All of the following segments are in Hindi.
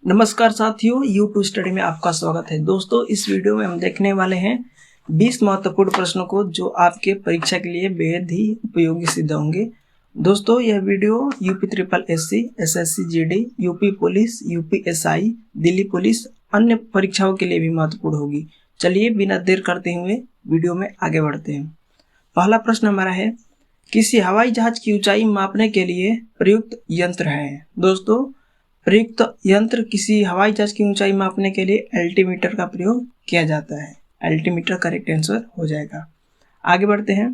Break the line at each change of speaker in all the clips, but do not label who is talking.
नमस्कार साथियों, यूट्यूब स्टडी में आपका स्वागत है। दोस्तों, इस वीडियो में हम देखने वाले हैं 20 महत्वपूर्ण प्रश्नों को जो आपके परीक्षा के लिए बेहद ही उपयोगी सिद्ध होंगे। दोस्तों, यह video UP triple SC, SSC GD, UP police, UP SI, Delhi police, अन्य परीक्षाओं के लिए भी महत्वपूर्ण होगी। चलिए बिना देर करते हुए वीडियो में आगे बढ़ते हैं। पहला प्रश्न हमारा है, किसी हवाई जहाज की ऊंचाई मापने के लिए प्रयुक्त यंत्र है। दोस्तों, प्रयुक्त यंत्र किसी हवाई जहाज की ऊंचाई मापने के लिए एल्टीमीटर का प्रयोग किया जाता है। एल्टीमीटर करेक्ट आंसर हो जाएगा। आगे बढ़ते हैं।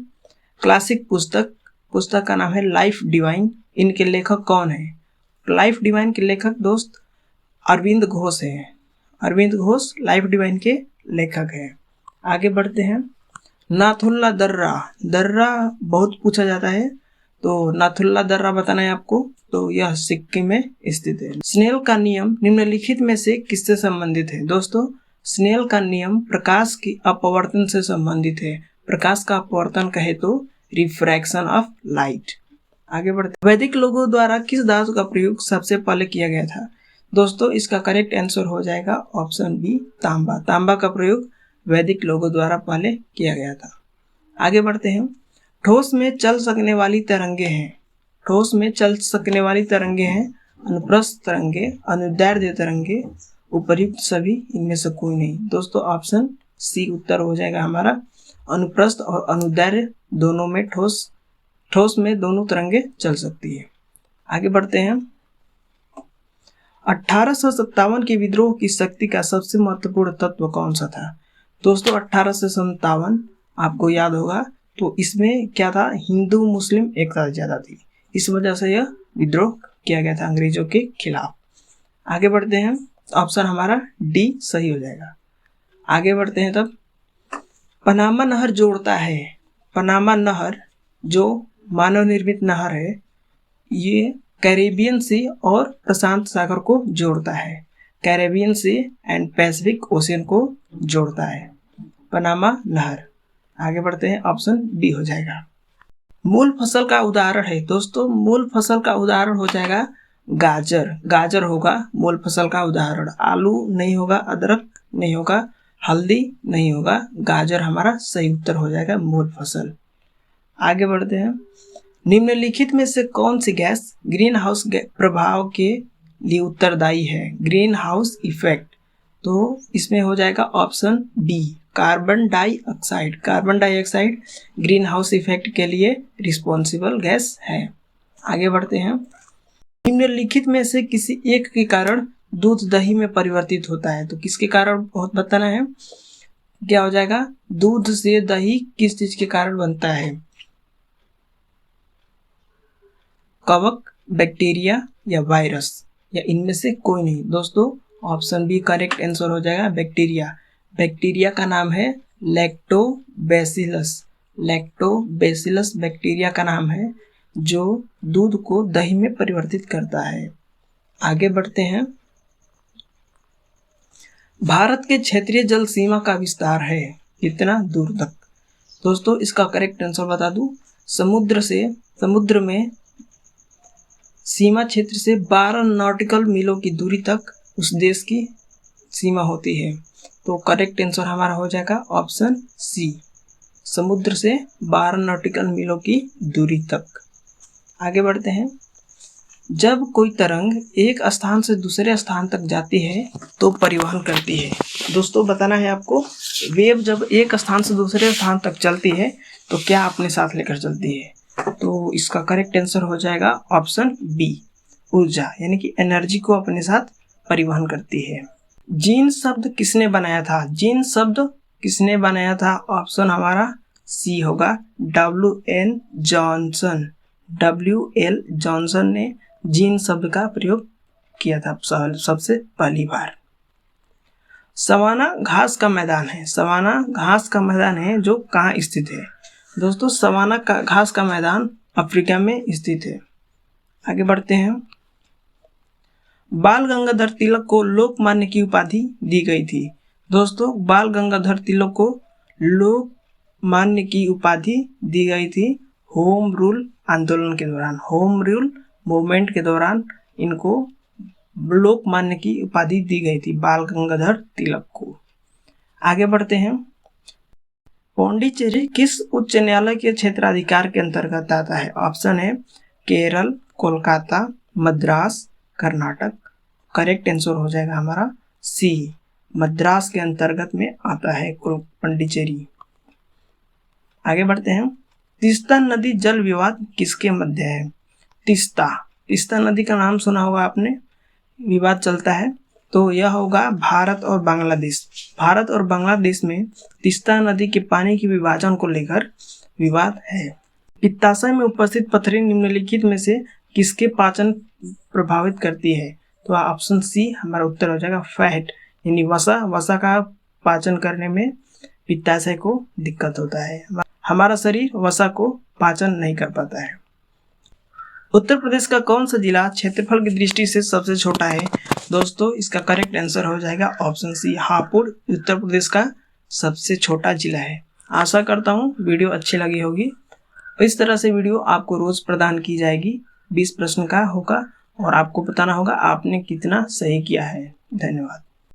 क्लासिक पुस्तक का नाम है लाइफ डिवाइन। इनके लेखक कौन है? लाइफ डिवाइन के लेखक दोस्त अरविंद घोष हैं। अरविंद घोष लाइफ डिवाइन के लेखक हैं। आगे बढ़ते हैं। नाथुल्ला दर्रा बहुत पूछा जाता है, तो नाथुल्ला दर्रा बताना है आपको। तो यह सिक्किम में स्थित है। स्नेल का नियम निम्नलिखित में से किससे संबंधित है? दोस्तों, स्नेल का नियम प्रकाश की अपवर्तन से संबंधित है। प्रकाश का अपवर्तन कहे तो रिफ्रैक्शन ऑफ लाइट। आगे बढ़ते। वैदिक लोगों द्वारा किस धातु का प्रयोग सबसे पहले किया गया था? दोस्तों, इसका करेक्ट आंसर हो जाएगा ऑप्शन बी, तांबा। तांबा का प्रयोग वैदिक लोगों द्वारा पहले किया गया था। आगे बढ़ते हैं। ठोस में चल सकने वाली तरंगे हैं। ठोस में चल सकने वाली तरंगे हैं अनुप्रस्थ तरंगे, अनुदैर्ध्य तरंगे, उपर्युक्त सभी, इनमें से कोई नहीं। दोस्तों, ऑप्शन सी उत्तर हो जाएगा हमारा। अनुप्रस्थ और अनुदैर्ध्य दोनों में ठोस में दोनों तरंगे चल सकती है। आगे बढ़ते हैं। 1857 के विद्रोह की शक्ति का सबसे महत्वपूर्ण तत्व कौन सा था? दोस्तों, 1857 आपको याद होगा, तो इसमें क्या था? हिंदू मुस्लिम एकता ज्यादा थी, इस वजह से यह विद्रोह किया गया था अंग्रेजों के खिलाफ। आगे बढ़ते हैं। ऑप्शन हमारा डी सही हो जाएगा। आगे बढ़ते हैं। तब पनामा नहर जोड़ता है। पनामा नहर जो मानव निर्मित नहर है, ये कैरेबियन सी और प्रशांत सागर को जोड़ता है। Caribbean sea and Pacific ocean को जोड़ता है पनामा नहर। आगे बढ़ते हैं। ऑप्शन बी हो जाएगा। मूल फसल का उदाहरण है। दोस्तों, मूल फसल का उदाहरण हो जाएगा गाजर। गाजर होगा मूल फसल का उदाहरण। आलू नहीं होगा, अदरक नहीं होगा, हल्दी नहीं होगा। गाजर हमारा सही उत्तर हो जाएगा, मूल फसल। आगे बढ़ते हैं। निम्नलिखित में से कौन सी गैस ग्रीन हाउस प्रभाव के लिए उत्तरदायी है? ग्रीन हाउस इफेक्ट, तो इसमें हो जाएगा option B, carbon dioxide. Carbon dioxide greenhouse effect के लिए रिस्पॉन्सिबल गैस है। आगे बढ़ते हैं। निम्नलिखित में से किसी एक के कारण दूध दही में परिवर्तित होता है, तो किसके कारण बहुत बताना है। क्या हो जाएगा? दूध से दही किस चीज के कारण बनता है? कवक, बैक्टीरिया या वायरस, या इनमें से कोई नहीं। दोस्तों, ऑप्शन बी करेक्ट आंसर हो जाएगा, बैक्टीरिया। बैक्टीरिया का नाम है लैक्टोबैसिलस। लैक्टोबैसिलस बैक्टीरिया का नाम है जो दूध को दही में परिवर्तित करता है। आगे बढ़ते हैं। भारत के क्षेत्रीय जल सीमा का विस्तार है कितना दूर तक? दोस्तों, इसका करेक्ट आंसर बता दूं, समुद्र में सीमा क्षेत्र से 12 नॉटिकल मीलों की दूरी तक उस देश की सीमा होती है। तो करेक्ट आंसर हमारा हो जाएगा ऑप्शन सी, समुद्र से 12 नॉटिकल मीलों की दूरी तक। आगे बढ़ते हैं। जब कोई तरंग एक स्थान से दूसरे स्थान तक जाती है तो परिवहन करती है। दोस्तों, बताना है आपको, वेव जब एक स्थान से दूसरे स्थान तक चलती है तो क्या अपने साथ लेकर चलती है? तो इसका करेक्ट आंसर हो जाएगा ऑप्शन बी, ऊर्जा, यानी कि एनर्जी को अपने साथ परिवहन करती है। जीन शब्द किसने बनाया था? जीन शब्द किसने बनाया था? ऑप्शन हमारा सी होगा, WL जॉनसन। WL जॉनसन ने जीन शब्द का प्रयोग किया था सबसे पहली बार। सवाना घास का मैदान है। सवाना घास का मैदान है जो कहाँ स्थित है? दोस्तों, सवाना का घास का मैदान अफ्रीका में स्थित है। आगे बढ़ते हैं। बाल गंगाधर तिलक को लोकमान्य की उपाधि दी गई थी। दोस्तों, बाल गंगाधर तिलक को लोकमान्य की उपाधि दी गई थी होम रूल आंदोलन के दौरान। होम रूल मूवमेंट के दौरान इनको लोकमान्य की उपाधि दी गई थी बाल गंगाधर तिलक को। आगे बढ़ते हैं। पौंडीचेरी किस उच्च न्यायालय के क्षेत्राधिकार के अंतर्गत आता है? ऑप्शन है केरल, कोलकाता, मद्रास, कर्नाटक। करेक्ट आंसर हो जाएगा हमारा सी, मद्रास के अंतर्गत में आता है पौंडीचेरी। आगे बढ़ते हैं। तीस्ता नदी जल विवाद किसके मध्य है? तीस्ता नदी का नाम सुना होगा आपने, विवाद चलता है, तो यह होगा भारत और बांग्लादेश। भारत और बांग्लादेश में तीस्ता नदी के पानी के विभाजन को लेकर विवाद है। पित्ताशय में उपस्थित पथरी निम्नलिखित में से किसके पाचन प्रभावित करती है? तो ऑप्शन सी हमारा उत्तर हो जाएगा फैट, यानी वसा का पाचन करने में पित्ताशय को दिक्कत होता है। हमारा शरीर वसा को पाचन नहीं कर पाता है। उत्तर प्रदेश का कौन सा जिला क्षेत्रफल की दृष्टि से सबसे छोटा है? दोस्तों इसका करेक्ट आंसर हो जाएगा ऑप्शन सी, हापुड़ उत्तर प्रदेश का सबसे छोटा जिला है। आशा करता हूँ वीडियो अच्छी लगी होगी। इस तरह से वीडियो आपको रोज प्रदान की जाएगी। 20 प्रश्न का होगा और आपको बताना होगा आपने कितना सही किया है। धन्यवाद।